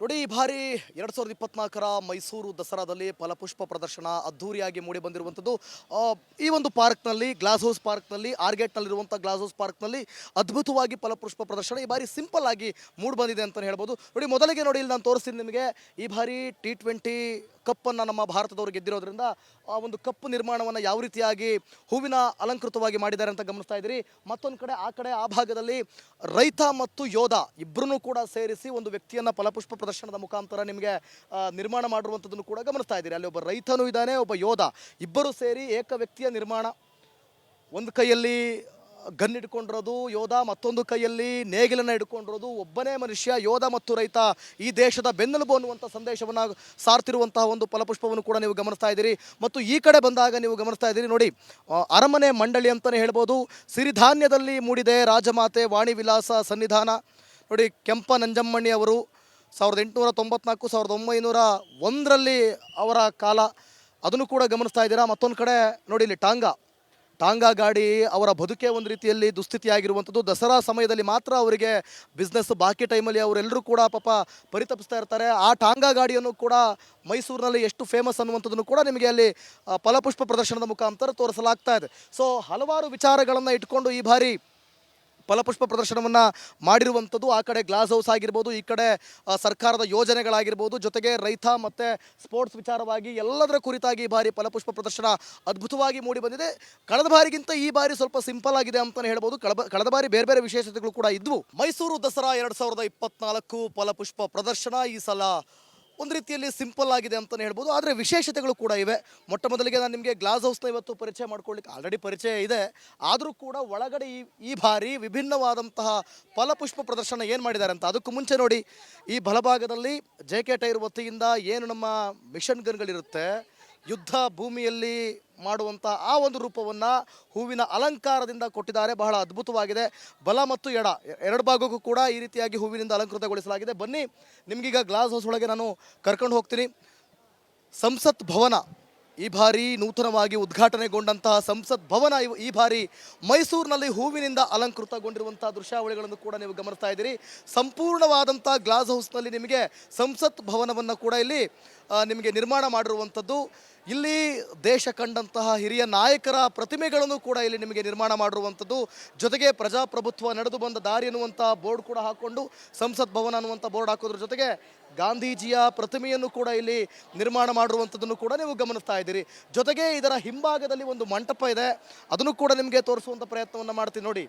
ನೋಡಿ ಈ ಬಾರಿ 2024ರ ಮೈಸೂರು ದಸರಾದಲ್ಲಿ ಫಲಪುಷ್ಪ ಪ್ರದರ್ಶನ ಅದ್ಧೂರಿಯಾಗಿ ಮೂಡಿ ಬಂದಿರುವಂಥದ್ದು. ಈ ಒಂದು ಪಾರ್ಕ್ನಲ್ಲಿ, ಗ್ಲಾಸ್ ಹೌಸ್ ಪಾರ್ಕ್ನಲ್ಲಿ, ಆರ್ಗೇಟ್ನಲ್ಲಿರುವಂಥ ಗ್ಲಾಸ್ ಹೌಸ್ ಪಾರ್ಕ್ನಲ್ಲಿ ಅದ್ಭುತವಾಗಿ ಫಲಪುಷ್ಪ ಪ್ರದರ್ಶನ ಈ ಬಾರಿ ಸಿಂಪಲ್ ಆಗಿ ಮೂಡಿ ಬಂದಿದೆ ಅಂತಲೇ ಹೇಳ್ಬೋದು. ನೋಡಿ ಮೊದಲಿಗೆ ನೋಡಿ ಇಲ್ಲಿ ನಾನು ತೋರಿಸ್ತೀನಿ ನಿಮಗೆ. ಈ ಬಾರಿ T20 ಕಪ್ಪನ್ನು ನಮ್ಮ ಭಾರತದವರು ಗೆದ್ದಿರೋದ್ರಿಂದ ಆ ಒಂದು ಕಪ್ಪು ನಿರ್ಮಾಣವನ್ನು ಯಾವ ರೀತಿಯಾಗಿ ಹೂವಿನ ಅಲಂಕೃತವಾಗಿ ಮಾಡಿದ್ದಾರೆ ಅಂತ ಗಮನಿಸ್ತಾ ಇದ್ದೀರಿ. ಮತ್ತೊಂದು ಕಡೆ ಆ ಭಾಗದಲ್ಲಿ ರೈತ ಮತ್ತು ಯೋಧ ಇಬ್ಬರನ್ನೂ ಕೂಡ ಸೇರಿಸಿ ಒಂದು ವ್ಯಕ್ತಿಯನ್ನು ಫಲಪುಷ್ಪ ಪ್ರದರ್ಶನದ ಮುಖಾಂತರ ನಿಮಗೆ ನಿರ್ಮಾಣ ಮಾಡಿರುವಂಥದ್ದನ್ನು ಕೂಡ ಗಮನಿಸ್ತಾ ಇದ್ದೀರಿ. ಅಲ್ಲಿ ಒಬ್ಬ ರೈತನೂ ಇದ್ದಾನೆ, ಒಬ್ಬ ಯೋಧ, ಇಬ್ಬರು ಸೇರಿ ಏಕ ವ್ಯಕ್ತಿಯ ನಿರ್ಮಾಣ. ಒಂದು ಕೈಯಲ್ಲಿ ಗನ್ ಹಿಡ್ಕೊಂಡಿರೋದು ಯೋಧ, ಮತ್ತೊಂದು ಕೈಯಲ್ಲಿ ನೇಗಿಲನ್ನು ಹಿಡ್ಕೊಂಡಿರೋದು ಒಬ್ಬನೇ ಮನುಷ್ಯ. ಯೋಧ ಮತ್ತು ರೈತ ಈ ದೇಶದ ಬೆನ್ನೆಲುಬು ಅನ್ನುವಂಥ ಸಂದೇಶವನ್ನು ಸಾರ್ತಿರುವಂತಹ ಒಂದು ಫಲಪುಷ್ಪವನ್ನು ಕೂಡ ನೀವು ಗಮನಿಸ್ತಾ ಇದ್ದೀರಿ. ಮತ್ತು ಈ ಕಡೆ ಬಂದಾಗ ನೀವು ಗಮನಿಸ್ತಾ ಇದ್ದೀರಿ ನೋಡಿ, ಅರಮನೆ ಮಂಡಳಿ ಅಂತಲೇ ಹೇಳ್ಬೋದು. ಸಿರಿಧಾನ್ಯದಲ್ಲಿ ಮೂಡಿದೆ ರಾಜಮಾತೆ ವಾಣಿ ವಿಲಾಸ ಸನ್ನಿಧಾನ. ನೋಡಿ, ಕೆಂಪ ನಂಜಮ್ಮಣ್ಣಿ ಅವರು 1894 1901ರಲ್ಲಿ ಅವರ ಕಾಲ, ಅದನ್ನು ಕೂಡ ಗಮನಿಸ್ತಾ ಇದ್ದೀರಾ. ಮತ್ತೊಂದು ಕಡೆ ನೋಡಿ, ಇಲ್ಲಿ ಟಾಂಗಾ ಗಾಡಿ ಅವರ ಬದುಕೆ ಒಂದು ರೀತಿಯಲ್ಲಿ ದುಸ್ಥಿತಿಯಾಗಿರುವಂಥದ್ದು. ದಸರಾ ಸಮಯದಲ್ಲಿ ಮಾತ್ರ ಅವರಿಗೆ ಬಿಸ್ನೆಸ್, ಬಾಕಿ ಟೈಮಲ್ಲಿ ಅವರೆಲ್ಲರೂ ಕೂಡ ಪಾಪ ಪರಿತಪಿಸ್ತಾ ಇರ್ತಾರೆ. ಆ ಟಾಂಗಾ ಗಾಡಿಯನ್ನು ಕೂಡ ಮೈಸೂರಿನಲ್ಲಿ ಎಷ್ಟು ಫೇಮಸ್ ಅನ್ನುವಂಥದ್ದನ್ನು ಕೂಡ ನಿಮಗೆ ಅಲ್ಲಿ ಫಲಪುಷ್ಪ ಪ್ರದರ್ಶನದ ಮುಖಾಂತರ ತೋರಿಸಲಾಗ್ತಾ ಇದೆ. ಸೊ ಹಲವಾರು ವಿಚಾರಗಳನ್ನು ಇಟ್ಕೊಂಡು ಈ ಬಾರಿ ಫಲಪುಷ್ಪ ಪ್ರದರ್ಶನವನ್ನು ಮಾಡಿರುವಂಥದ್ದು. ಆ ಕಡೆ ಗ್ಲಾಸ್ ಹೌಸ್ ಆಗಿರ್ಬೋದು, ಈ ಕಡೆ ಸರ್ಕಾರದ ಯೋಜನೆಗಳಾಗಿರ್ಬೋದು, ಜೊತೆಗೆ ರೈತ ಮತ್ತು ಸ್ಪೋರ್ಟ್ಸ್ ವಿಚಾರವಾಗಿ ಎಲ್ಲದರ ಕುರಿತಾಗಿ ಈ ಬಾರಿ ಫಲಪುಷ್ಪ ಪ್ರದರ್ಶನ ಅದ್ಭುತವಾಗಿ ಮೂಡಿ ಬಂದಿದೆ. ಕಳೆದ ಬಾರಿಗಿಂತ ಈ ಬಾರಿ ಸ್ವಲ್ಪ ಸಿಂಪಲ್ ಆಗಿದೆ ಅಂತಲೇ ಹೇಳ್ಬೋದು. ಕಳೆದ ಬಾರಿ ಬೇರೆ ಬೇರೆ ವಿಶೇಷತೆಗಳು ಕೂಡ ಇದ್ವು. ಮೈಸೂರು ದಸರಾ 2024 ಫಲಪುಷ್ಪ ಪ್ರದರ್ಶನ ಈ ಸಲ ಒಂದು ರೀತಿಯಲ್ಲಿ ಸಿಂಪಲ್ ಆಗಿದೆ ಅಂತಲೇ ಹೇಳ್ಬೋದು. ಆದರೆ ವಿಶೇಷತೆಗಳು ಕೂಡ ಇವೆ. ಮೊಟ್ಟ ಮೊದಲಿಗೆ ನಾನು ನಿಮಗೆ ಗ್ಲಾಸ್ ಹೌಸ್ನ ಇವತ್ತು ಪರಿಚಯ ಮಾಡ್ಕೊಳ್ಳಿಕ್ಕೆ ಆಲ್ರೆಡಿ ಪರಿಚಯ ಇದೆ. ಆದರೂ ಕೂಡ ಒಳಗಡೆ ಈ ಬಾರಿ ವಿಭಿನ್ನವಾದಂತಹ ಫಲಪುಷ್ಪ ಪ್ರದರ್ಶನ ಏನು ಮಾಡಿದ್ದಾರೆ ಅಂತ. ಅದಕ್ಕೂ ಮುಂಚೆ ನೋಡಿ, ಈ ಬಲಭಾಗದಲ್ಲಿ JK ಟೈರ್ ವತಿಯಿಂದ ಏನು ನಮ್ಮ ಮಿಷನ್ ಗನ್ಗಳಿರುತ್ತೆ, ಯುದ್ಧ ಭೂಮಿಯಲ್ಲಿ ಮಾಡುವಂಥ ಆ ಒಂದು ರೂಪವನ್ನು ಹೂವಿನ ಅಲಂಕಾರದಿಂದ ಕೊಟ್ಟಿದ್ದಾರೆ. ಬಹಳ ಅದ್ಭುತವಾಗಿದೆ. ಬಲ ಮತ್ತು ಎಡ ಎರಡು ಭಾಗಕ್ಕೂ ಕೂಡ ಈ ರೀತಿಯಾಗಿ ಹೂವಿನಿಂದ ಅಲಂಕೃತಗೊಳಿಸಲಾಗಿದೆ. ಬನ್ನಿ, ನಿಮಗೀಗ ಗ್ಲಾಸ್ ಹೌಸ್ ಒಳಗೆ ನಾನು ಕರ್ಕೊಂಡು ಹೋಗ್ತೀನಿ. ಸಂಸತ್ ಭವನ ಈ ಬಾರಿ ನೂತನವಾಗಿ ಉದ್ಘಾಟನೆಗೊಂಡಂತಹ ಸಂಸತ್ ಭವನ ಈ ಬಾರಿ ಮೈಸೂರಿನಲ್ಲಿ ಹೂವಿನಿಂದ ಅಲಂಕೃತಗೊಂಡಿರುವಂಥ ದೃಶ್ಯಾವಳಿಗಳನ್ನು ಕೂಡ ನೀವು ಗಮನಿಸ್ತಾ ಇದ್ದೀರಿ. ಸಂಪೂರ್ಣವಾದಂಥ ಗ್ಲಾಸ್ ಹೌಸ್ನಲ್ಲಿ ನಿಮಗೆ ಸಂಸತ್ ಭವನವನ್ನು ಕೂಡ ಇಲ್ಲಿ ನಿಮಗೆ ನಿರ್ಮಾಣ ಮಾಡಿರುವಂಥದ್ದು. ಇಲ್ಲಿ ದೇಶ ಕಂಡಂತಹ ಹಿರಿಯ ನಾಯಕರ ಪ್ರತಿಮೆಗಳನ್ನು ಕೂಡ ಇಲ್ಲಿ ನಿಮಗೆ ನಿರ್ಮಾಣ ಮಾಡಿರುವಂಥದ್ದು. ಜೊತೆಗೆ ಪ್ರಜಾಪ್ರಭುತ್ವ ನಡೆದು ಬಂದ ದಾರಿ ಅನ್ನುವಂಥ ಬೋರ್ಡ್ ಕೂಡ ಹಾಕ್ಕೊಂಡು ಸಂಸತ್ ಭವನ ಅನ್ನುವಂಥ ಬೋರ್ಡ್ ಹಾಕೋದ್ರ ಜೊತೆಗೆ ಗಾಂಧೀಜಿಯ ಪ್ರತಿಮೆಯನ್ನು ಕೂಡ ಇಲ್ಲಿ ನಿರ್ಮಾಣ ಮಾಡಿರುವಂಥದ್ದನ್ನು ಕೂಡ ನೀವು ಗಮನಿಸ್ತಾ ಇದ್ದೀರಿ. ಜೊತೆಗೆ ಇದರ ಹಿಂಭಾಗದಲ್ಲಿ ಒಂದು ಮಂಟಪ ಇದೆ, ಅದನ್ನು ಕೂಡ ನಿಮಗೆ ತೋರಿಸುವಂಥ ಪ್ರಯತ್ನವನ್ನು ಮಾಡ್ತೀನಿ. ನೋಡಿ,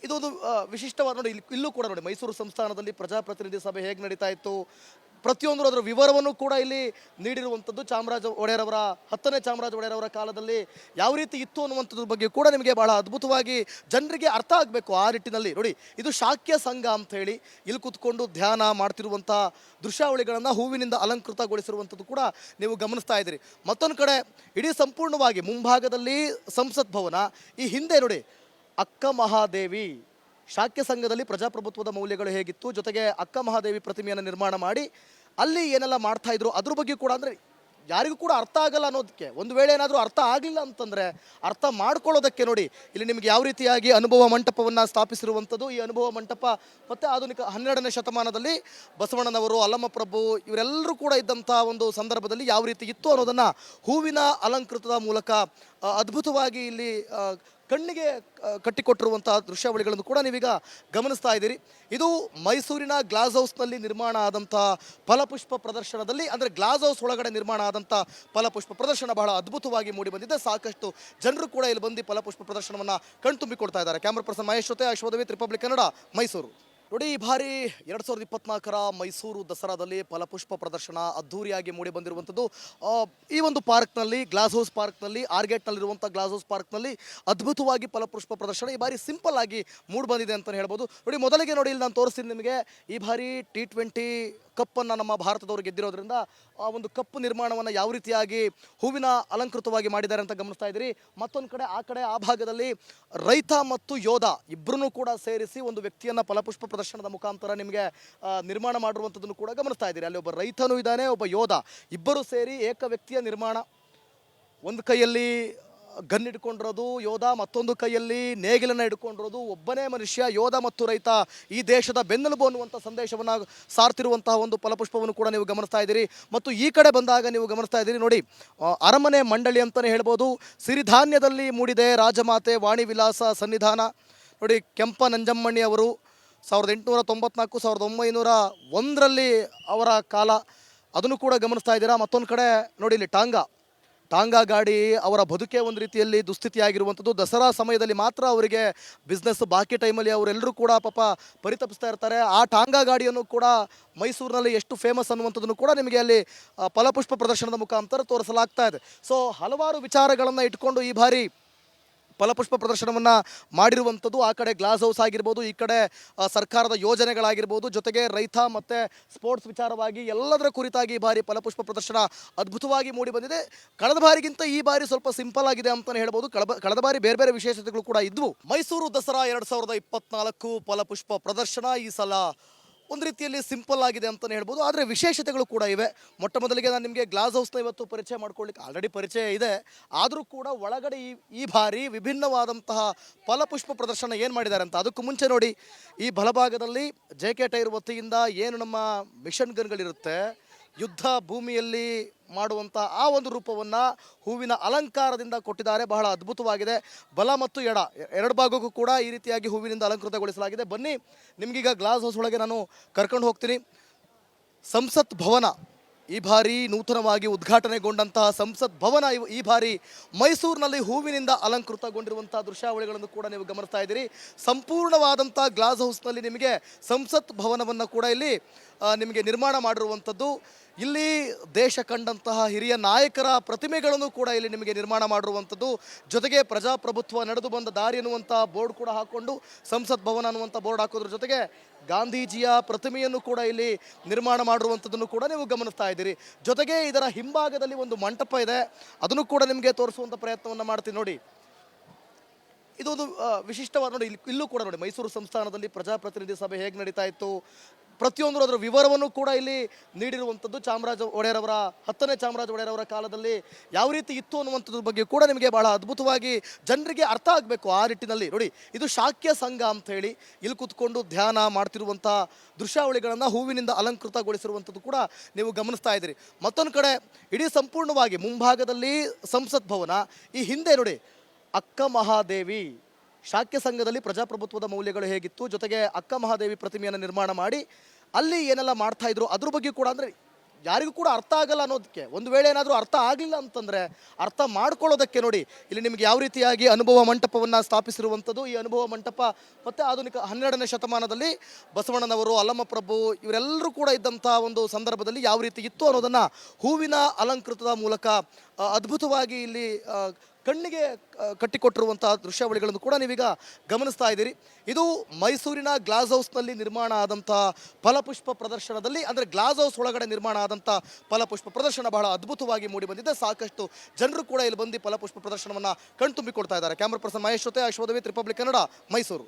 ಇದೊಂದು ವಿಶಿಷ್ಟವಾದ ನೋಡಿ, ಇಲ್ಲೂ ಕೂಡ ನೋಡಿ ಮೈಸೂರು ಸಂಸ್ಥಾನದಲ್ಲಿ ಪ್ರಜಾಪ್ರತಿನಿಧಿ ಸಭೆ ಹೇಗೆ ನಡೀತಾ ಇತ್ತು ಪ್ರತಿಯೊಂದು ಅದರ ವಿವರವನ್ನು ಕೂಡ ಇಲ್ಲಿ ನೀಡಿರುವಂಥದ್ದು. 10ನೇ ಚಾಮರಾಜ ಒಡೆಯರವರ ಕಾಲದಲ್ಲಿ ಯಾವ ರೀತಿ ಇತ್ತು ಅನ್ನುವಂಥದ್ರ ಬಗ್ಗೆ ಕೂಡ ನಿಮಗೆ ಬಹಳ ಅದ್ಭುತವಾಗಿ ಜನರಿಗೆ ಅರ್ಥ ಆಗಬೇಕು ಆ ನಿಟ್ಟಿನಲ್ಲಿ. ನೋಡಿ, ಇದು ಶಾಕ್ಯ ಸಂಘ ಅಂತ ಹೇಳಿ ಇಲ್ಲಿ ಕೂತ್ಕೊಂಡು ಧ್ಯಾನ ಮಾಡ್ತಿರುವಂಥ ದೃಶ್ಯಾವಳಿಗಳನ್ನು ಹೂವಿನಿಂದ ಅಲಂಕೃತಗೊಳಿಸಿರುವಂಥದ್ದು ಕೂಡ ನೀವು ಗಮನಿಸ್ತಾ ಇದ್ದೀರಿ. ಮತ್ತೊಂದು ಕಡೆ ಇಡೀ ಸಂಪೂರ್ಣವಾಗಿ ಮುಂಭಾಗದಲ್ಲಿ ಸಂಸತ್ ಭವನ, ಈ ಹಿಂದೆ ನೋಡಿ ಅಕ್ಕ ಮಹಾದೇವಿ, ಶಾಕ್ಯ ಸಂಘದಲ್ಲಿ ಪ್ರಜಾಪ್ರಭುತ್ವದ ಮೌಲ್ಯಗಳು ಹೇಗಿತ್ತು, ಜೊತೆಗೆ ಅಕ್ಕ ಮಹಾದೇವಿ ಪ್ರತಿಮೆಯನ್ನು ನಿರ್ಮಾಣ ಮಾಡಿ ಅಲ್ಲಿ ಏನೆಲ್ಲ ಮಾಡ್ತಾ ಇದ್ರು ಅದ್ರ ಬಗ್ಗೆ ಕೂಡ, ಅಂದರೆ ಯಾರಿಗೂ ಕೂಡ ಅರ್ಥ ಆಗಲ್ಲ ಅನ್ನೋದಕ್ಕೆ, ಒಂದು ವೇಳೆ ಏನಾದರೂ ಅರ್ಥ ಆಗಲಿಲ್ಲ ಅಂತಂದರೆ ಅರ್ಥ ಮಾಡ್ಕೊಳ್ಳೋದಕ್ಕೆ ನೋಡಿ ಇಲ್ಲಿ ನಿಮಗೆ ಯಾವ ರೀತಿಯಾಗಿ ಅನುಭವ ಮಂಟಪವನ್ನು ಸ್ಥಾಪಿಸಿರುವಂಥದ್ದು. ಈ ಅನುಭವ ಮಂಟಪ ಮತ್ತು ಆಧುನಿಕ 12ನೇ ಶತಮಾನದಲ್ಲಿ ಬಸವಣ್ಣನವರು, ಅಲ್ಲಮಪ್ರಭು ಇವರೆಲ್ಲರೂ ಕೂಡ ಇದ್ದಂಥ ಒಂದು ಸಂದರ್ಭದಲ್ಲಿ ಯಾವ ರೀತಿ ಇತ್ತು ಅನ್ನೋದನ್ನು ಹೂವಿನ ಅಲಂಕೃತದ ಮೂಲಕ ಅದ್ಭುತವಾಗಿ ಇಲ್ಲಿ ಕಣ್ಣಿಗೆ ಕಟ್ಟಿಕೊಟ್ಟಿರುವಂತಹ ದೃಶ್ಯಾವಳಿಗಳನ್ನು ಕೂಡ ನೀವೀಗ ಗಮನಿಸ್ತಾ ಇದ್ದೀರಿ. ಇದು ಮೈಸೂರಿನ ಗ್ಲಾಸ್ ಹೌಸ್ನಲ್ಲಿ ನಿರ್ಮಾಣ ಆದಂಥ ಫಲಪುಷ್ಪ ಪ್ರದರ್ಶನದಲ್ಲಿ, ಅಂದರೆ ಗ್ಲಾಸ್ ಹೌಸ್ ಒಳಗಡೆ ನಿರ್ಮಾಣ ಆದಂಥ ಫಲಪುಷ್ಪ ಪ್ರದರ್ಶನ ಬಹಳ ಅದ್ಭುತವಾಗಿ ಮೂಡಿ ಬಂದಿದೆ. ಸಾಕಷ್ಟು ಜನರು ಕೂಡ ಇಲ್ಲಿ ಬಂದು ಫಲಪುಷ್ಪ ಪ್ರದರ್ಶನವನ್ನು ಕಣ್ತುಂಬಿಕೊಳ್ತಾ ಇದ್ದಾರೆ. ಕ್ಯಾಮ್ರಾ ಪರ್ಸನ್ ಮಹೇಶ್ ಜೊತೆ ಅಶ್ವಥ್, ರಿಪಬ್ಲಿಕ್ ಕನ್ನಡ, ಮೈಸೂರು. ನೋಡಿ, ಈ ಬಾರಿ 2024ರ ಮೈಸೂರು ದಸರಾದಲ್ಲಿ ಫಲಪುಷ್ಪ ಪ್ರದರ್ಶನ ಅದ್ಧೂರಿಯಾಗಿ ಮೂಡಿ ಬಂದಿರುವಂಥದ್ದು. ಈ ಒಂದು ಪಾರ್ಕ್ನಲ್ಲಿ, ಗ್ಲಾಸ್ ಹೌಸ್ ಪಾರ್ಕ್ನಲ್ಲಿ, ಆರ್ಗೇಟ್ನಲ್ಲಿರುವಂಥ ಗ್ಲಾಸ್ ಹೌಸ್ ಪಾರ್ಕ್ನಲ್ಲಿ ಅದ್ಭುತವಾಗಿ ಫಲಪುಷ್ಪ ಪ್ರದರ್ಶನ ಈ ಬಾರಿ ಸಿಂಪಲ್ ಆಗಿ ಮೂಡಿ ಬಂದಿದೆ ಅಂತಲೇ ಹೇಳ್ಬೋದು. ನೋಡಿ, ಮೊದಲಿಗೆ ನೋಡಿ ಇಲ್ಲಿ ನಾನು ತೋರಿಸ್ತೀನಿ ನಿಮಗೆ. ಈ ಬಾರಿ T20 ಕಪ್ಪನ್ನು ನಮ್ಮ ಭಾರತದವರು ಗೆದ್ದಿರೋದ್ರಿಂದ ಆ ಒಂದು ಕಪ್ಪು ನಿರ್ಮಾಣವನ್ನು ಯಾವ ರೀತಿಯಾಗಿ ಹೂವಿನ ಅಲಂಕೃತವಾಗಿ ಮಾಡಿದ್ದಾರೆ ಅಂತ ಗಮನಿಸ್ತಾ ಇದ್ದೀರಿ. ಮತ್ತೊಂದು ಕಡೆ ಆ ಭಾಗದಲ್ಲಿ ರೈತ ಮತ್ತು ಯೋಧ ಇಬ್ಬರನ್ನೂ ಕೂಡ ಸೇರಿಸಿ ಒಂದು ವ್ಯಕ್ತಿಯನ್ನು ಫಲಪುಷ್ಪ ಪ್ರದರ್ಶನದ ಮುಖಾಂತರ ನಿಮಗೆ ನಿರ್ಮಾಣ ಮಾಡಿರುವಂಥದ್ದನ್ನು ಕೂಡ ಗಮನಿಸ್ತಾ ಇದ್ದೀರಿ. ಅಲ್ಲಿ ಒಬ್ಬ ರೈತನೂ ಇದ್ದಾನೆ, ಒಬ್ಬ ಯೋಧ, ಇಬ್ಬರು ಸೇರಿ ಏಕ ವ್ಯಕ್ತಿಯ ನಿರ್ಮಾಣ. ಒಂದು ಕೈಯಲ್ಲಿ ಗನ್ ಹಿಡ್ಕೊಂಡಿರೋದು ಯೋಧ, ಮತ್ತೊಂದು ಕೈಯಲ್ಲಿ ನೇಗಿಲನ್ನು ಹಿಡ್ಕೊಂಡಿರೋದು ಒಬ್ಬನೇ ಮನುಷ್ಯ ಯೋಧ ಮತ್ತು ರೈತ ಈ ದೇಶದ ಬೆನ್ನೆಲುಬು ಅನ್ನುವಂಥ ಸಂದೇಶವನ್ನು ಸಾರ್ತಿರುವಂತಹ ಒಂದು ಫಲಪುಷ್ಪವನ್ನು ಕೂಡ ನೀವು ಗಮನಿಸ್ತಾ ಇದ್ದೀರಿ. ಮತ್ತು ಈ ಕಡೆ ಬಂದಾಗ ನೀವು ಗಮನಿಸ್ತಾ ಇದ್ದೀರಿ ನೋಡಿ, ಅರಮನೆ ಮಂಡಳಿ ಅಂತಲೇ ಹೇಳ್ಬೋದು. ಸಿರಿಧಾನ್ಯದಲ್ಲಿ ಮೂಡಿದೆ ರಾಜಮಾತೆ ವಾಣಿ ವಿಲಾಸ ಸನ್ನಿಧಾನ. ನೋಡಿ, ಕೆಂಪ ನಂಜಮ್ಮಣ್ಣಿ ಅವರು 1894 1901ರಲ್ಲಿ ಅವರ ಕಾಲ, ಅದನ್ನು ಕೂಡ ಗಮನಿಸ್ತಾ ಇದ್ದೀರಾ. ಮತ್ತೊಂದು ಕಡೆ ನೋಡಿ, ಇಲ್ಲಿ ಟಾಂಗಾ ಗಾಡಿ ಅವರ ಬದುಕೆ ಒಂದು ರೀತಿಯಲ್ಲಿ ದುಸ್ಥಿತಿಯಾಗಿರುವಂಥದ್ದು. ದಸರಾ ಸಮಯದಲ್ಲಿ ಮಾತ್ರ ಅವರಿಗೆ ಬಿಸ್ನೆಸ್, ಬಾಕಿ ಟೈಮಲ್ಲಿ ಅವರೆಲ್ಲರೂ ಕೂಡ ಪಾಪ ಪರಿತಪಿಸ್ತಾ ಇರ್ತಾರೆ. ಆ ಟಾಂಗಾ ಗಾಡಿಯನ್ನು ಕೂಡ ಮೈಸೂರಿನಲ್ಲಿ ಎಷ್ಟು ಫೇಮಸ್ ಅನ್ನುವಂಥದ್ದನ್ನು ಕೂಡ ನಿಮಗೆ ಅಲ್ಲಿ ಫಲಪುಷ್ಪ ಪ್ರದರ್ಶನದ ಮುಖಾಂತರ ತೋರಿಸಲಾಗ್ತಾ ಇದೆ. ಸೊ ಹಲವಾರು ವಿಚಾರಗಳನ್ನು ಇಟ್ಕೊಂಡು ಈ ಬಾರಿ ಫಲಪುಷ್ಪ ಪ್ರದರ್ಶನವನ್ನು ಮಾಡಿರುವಂಥದ್ದು. ಆ ಕಡೆ ಗ್ಲಾಸ್ ಹೌಸ್ ಆಗಿರ್ಬೋದು, ಈ ಕಡೆ ಸರ್ಕಾರದ ಯೋಜನೆಗಳಾಗಿರ್ಬೋದು, ಜೊತೆಗೆ ರೈತ ಮತ್ತು ಸ್ಪೋರ್ಟ್ಸ್ ವಿಚಾರವಾಗಿ ಎಲ್ಲದರ ಕುರಿತಾಗಿ ಈ ಬಾರಿ ಫಲಪುಷ್ಪ ಪ್ರದರ್ಶನ ಅದ್ಭುತವಾಗಿ ಮೂಡಿ ಬಂದಿದೆ. ಕಳೆದ ಬಾರಿಗಿಂತ ಈ ಬಾರಿ ಸ್ವಲ್ಪ ಸಿಂಪಲ್ ಆಗಿದೆ ಅಂತಲೇ ಹೇಳ್ಬೋದು. ಕಳೆದ ಬಾರಿ ಬೇರೆ ಬೇರೆ ವಿಶೇಷತೆಗಳು ಕೂಡ ಇದ್ವು. ಮೈಸೂರು ದಸರಾ 2024 ಫಲಪುಷ್ಪ ಪ್ರದರ್ಶನ ಈ ಸಲ ಒಂದು ರೀತಿಯಲ್ಲಿ ಸಿಂಪಲ್ ಆಗಿದೆ ಅಂತಲೇ ಹೇಳ್ಬೋದು. ಆದರೆ ವಿಶೇಷತೆಗಳು ಕೂಡ ಇವೆ. ಮೊಟ್ಟ ಮೊದಲಿಗೆ ನಾನು ನಿಮಗೆ ಗ್ಲಾಸ್ ಹೌಸ್ನ ಇವತ್ತು ಪರಿಚಯ ಮಾಡ್ಕೊಳ್ಳಿಕ್ಕೆ ಆಲ್ರೆಡಿ ಪರಿಚಯ ಇದೆ. ಆದರೂ ಕೂಡ ಒಳಗಡೆ ಈ ಬಾರಿ ವಿಭಿನ್ನವಾದಂತಹ ಫಲಪುಷ್ಪ ಪ್ರದರ್ಶನ ಏನು ಮಾಡಿದ್ದಾರೆ ಅಂತ. ಅದಕ್ಕೂ ಮುಂಚೆ ನೋಡಿ, ಈ ಬಲಭಾಗದಲ್ಲಿ JK ಟೈರ್ ವತಿಯಿಂದ ಏನು ನಮ್ಮ ಮಿಷನ್ ಗನ್ಗಳಿರುತ್ತೆ, ಯುದ್ಧ ಭೂಮಿಯಲ್ಲಿ ಮಾಡುವಂಥ ಆ ಒಂದು ರೂಪವನ್ನು ಹೂವಿನ ಅಲಂಕಾರದಿಂದ ಕೊಟ್ಟಿದ್ದಾರೆ. ಬಹಳ ಅದ್ಭುತವಾಗಿದೆ. ಬಲ ಮತ್ತು ಎಡ ಎರಡು ಭಾಗಕ್ಕೂ ಕೂಡ ಈ ರೀತಿಯಾಗಿ ಹೂವಿನಿಂದ ಅಲಂಕೃತಗೊಳಿಸಲಾಗಿದೆ. ಬನ್ನಿ, ನಿಮಗೀಗ ಗ್ಲಾಸ್ ಹೌಸ್ ಒಳಗೆ ನಾನು ಕರ್ಕೊಂಡು ಹೋಗ್ತೀನಿ. ಸಂಸತ್ ಭವನ ಈ ಬಾರಿ ನೂತನವಾಗಿ ಉದ್ಘಾಟನೆಗೊಂಡಂತಹ ಸಂಸತ್ ಭವನ ಈ ಬಾರಿ ಮೈಸೂರಿನಲ್ಲಿ ಹೂವಿನಿಂದ ಅಲಂಕೃತಗೊಂಡಿರುವಂಥ ದೃಶ್ಯಾವಳಿಗಳನ್ನು ಕೂಡ ನೀವು ಗಮನಿಸ್ತಾ ಇದ್ದೀರಿ. ಸಂಪೂರ್ಣವಾದಂಥ ಗ್ಲಾಸ್ ಹೌಸ್ನಲ್ಲಿ ನಿಮಗೆ ಸಂಸತ್ ಭವನವನ್ನು ಕೂಡ ಇಲ್ಲಿ ನಿಮಗೆ ನಿರ್ಮಾಣ ಮಾಡಿರುವಂಥದ್ದು. ಇಲ್ಲಿ ದೇಶ ಕಂಡಂತಹ ಹಿರಿಯ ನಾಯಕರ ಪ್ರತಿಮೆಗಳನ್ನು ಕೂಡ ಇಲ್ಲಿ ನಿಮಗೆ ನಿರ್ಮಾಣ ಮಾಡಿರುವಂಥದ್ದು. ಜೊತೆಗೆ ಪ್ರಜಾಪ್ರಭುತ್ವ ನಡೆದು ಬಂದ ದಾರಿ ಅನ್ನುವಂಥ ಬೋರ್ಡ್ ಕೂಡ ಹಾಕ್ಕೊಂಡು ಸಂಸತ್ ಭವನ ಅನ್ನುವಂಥ ಬೋರ್ಡ್ ಹಾಕೋದ್ರ ಜೊತೆಗೆ ಗಾಂಧೀಜಿಯ ಪ್ರತಿಮೆಯನ್ನು ಕೂಡ ಇಲ್ಲಿ ನಿರ್ಮಾಣ ಮಾಡಿರುವಂಥದ್ದನ್ನು ಕೂಡ ನೀವು ಗಮನಿಸ್ತಾ ಇದ್ದೀರಿ. ಜೊತೆಗೆ ಇದರ ಹಿಂಭಾಗದಲ್ಲಿ ಒಂದು ಮಂಟಪ ಇದೆ, ಅದನ್ನು ಕೂಡ ನಿಮಗೆ ತೋರಿಸುವಂಥ ಪ್ರಯತ್ನವನ್ನು ಮಾಡ್ತೀನಿ. ನೋಡಿ, ಇದೊಂದು ವಿಶಿಷ್ಟವಾದ ನೋಡಿ, ಇಲ್ಲೂ ಕೂಡ ನೋಡಿ ಮೈಸೂರು ಸಂಸ್ಥಾನದಲ್ಲಿ ಪ್ರಜಾಪ್ರತಿನಿಧಿ ಸಭೆ ಹೇಗೆ ನಡೀತಾ ಇತ್ತು ಪ್ರತಿಯೊಂದು ಅದರ ವಿವರವನ್ನು ಕೂಡ ಇಲ್ಲಿ ನೀಡಿರುವಂಥದ್ದು. 10ನೇ ಚಾಮರಾಜ ಒಡೆಯರವರ ಕಾಲದಲ್ಲಿ ಯಾವ ರೀತಿ ಇತ್ತು ಅನ್ನುವಂಥದ್ರ ಬಗ್ಗೆ ಕೂಡ ನಿಮಗೆ ಬಹಳ ಅದ್ಭುತವಾಗಿ ಜನರಿಗೆ ಅರ್ಥ ಆಗಬೇಕು ಆ ನಿಟ್ಟಿನಲ್ಲಿ. ನೋಡಿ, ಇದು ಶಾಕ್ಯ ಸಂಘ ಅಂತ ಹೇಳಿ ಇಲ್ಲಿ ಕೂತ್ಕೊಂಡು ಧ್ಯಾನ ಮಾಡ್ತಿರುವಂಥ ದೃಶ್ಯಾವಳಿಗಳನ್ನು ಹೂವಿನಿಂದ ಅಲಂಕೃತಗೊಳಿಸಿರುವಂಥದ್ದು ಕೂಡ ನೀವು ಗಮನಿಸ್ತಾ ಇದ್ದೀರಿ. ಮತ್ತೊಂದು ಕಡೆ ಇಡೀ ಸಂಪೂರ್ಣವಾಗಿ ಮುಂಭಾಗದಲ್ಲಿ ಸಂಸತ್ ಭವನ, ಈ ಹಿಂದೆ ನೋಡಿ ಅಕ್ಕ ಮಹಾದೇವಿ, ಶಾಕ್ಯ ಸಂಘದಲ್ಲಿ ಪ್ರಜಾಪ್ರಭುತ್ವದ ಮೌಲ್ಯಗಳು ಹೇಗಿತ್ತು, ಜೊತೆಗೆ ಅಕ್ಕ ಮಹಾದೇವಿ ಪ್ರತಿಮೆಯನ್ನು ನಿರ್ಮಾಣ ಮಾಡಿ ಅಲ್ಲಿ ಏನೆಲ್ಲ ಮಾಡ್ತಾ ಇದ್ರು ಅದ್ರ ಬಗ್ಗೆ ಕೂಡ, ಅಂದರೆ ಯಾರಿಗೂ ಕೂಡ ಅರ್ಥ ಆಗಲ್ಲ ಅನ್ನೋದಕ್ಕೆ, ಒಂದು ವೇಳೆ ಏನಾದರೂ ಅರ್ಥ ಆಗಲಿಲ್ಲ ಅಂತಂದರೆ ಅರ್ಥ ಮಾಡ್ಕೊಳ್ಳೋದಕ್ಕೆ ನೋಡಿ ಇಲ್ಲಿ ನಿಮಗೆ ಯಾವ ರೀತಿಯಾಗಿ ಅನುಭವ ಮಂಟಪವನ್ನು ಸ್ಥಾಪಿಸಿರುವಂಥದ್ದು. ಈ ಅನುಭವ ಮಂಟಪ ಮತ್ತು ಆಧುನಿಕ 12ನೇ ಶತಮಾನದಲ್ಲಿ ಬಸವಣ್ಣನವರು, ಅಲ್ಲಮಪ್ರಭು ಇವರೆಲ್ಲರೂ ಕೂಡ ಇದ್ದಂಥ ಒಂದು ಸಂದರ್ಭದಲ್ಲಿ ಯಾವ ರೀತಿ ಇತ್ತು ಅನ್ನೋದನ್ನು ಹೂವಿನ ಅಲಂಕೃತದ ಮೂಲಕ ಅದ್ಭುತವಾಗಿ ಇಲ್ಲಿ ಕಣ್ಣಿಗೆ ಕಟ್ಟಿಕೊಟ್ಟಿರುವಂಥ ದೃಶ್ಯಾವಳಿಗಳನ್ನು ಕೂಡ ನೀವೀಗ ಗಮನಿಸ್ತಾ ಇದ್ದೀರಿ. ಇದು ಮೈಸೂರಿನ ಗ್ಲಾಸ್ ಹೌಸ್ನಲ್ಲಿ ನಿರ್ಮಾಣ ಆದಂಥ ಫಲಪುಷ್ಪ ಪ್ರದರ್ಶನದಲ್ಲಿ, ಅಂದರೆ ಗ್ಲಾಸ್ ಹೌಸ್ ಒಳಗಡೆ ನಿರ್ಮಾಣ ಆದಂಥ ಫಲಪುಷ್ಪ ಪ್ರದರ್ಶನ ಬಹಳ ಅದ್ಭುತವಾಗಿ ಮೂಡಿ ಬಂದಿದೆ. ಸಾಕಷ್ಟು ಜನರು ಕೂಡ ಇಲ್ಲಿ ಬಂದು ಫಲಪುಷ್ಪ ಪ್ರದರ್ಶನವನ್ನು ಕಣ್ತುಂಬಿಕೊಡ್ತಾ ಇದ್ದಾರೆ. ಕ್ಯಾಮ್ರಾ ಪರ್ಸನ್ ಮಹೇಶ್ ಜೊತೆ ಅಶ್ವದವಿತ್, ರಿಪಬ್ಲಿಕ್ ಕನ್ನಡ, ಮೈಸೂರು.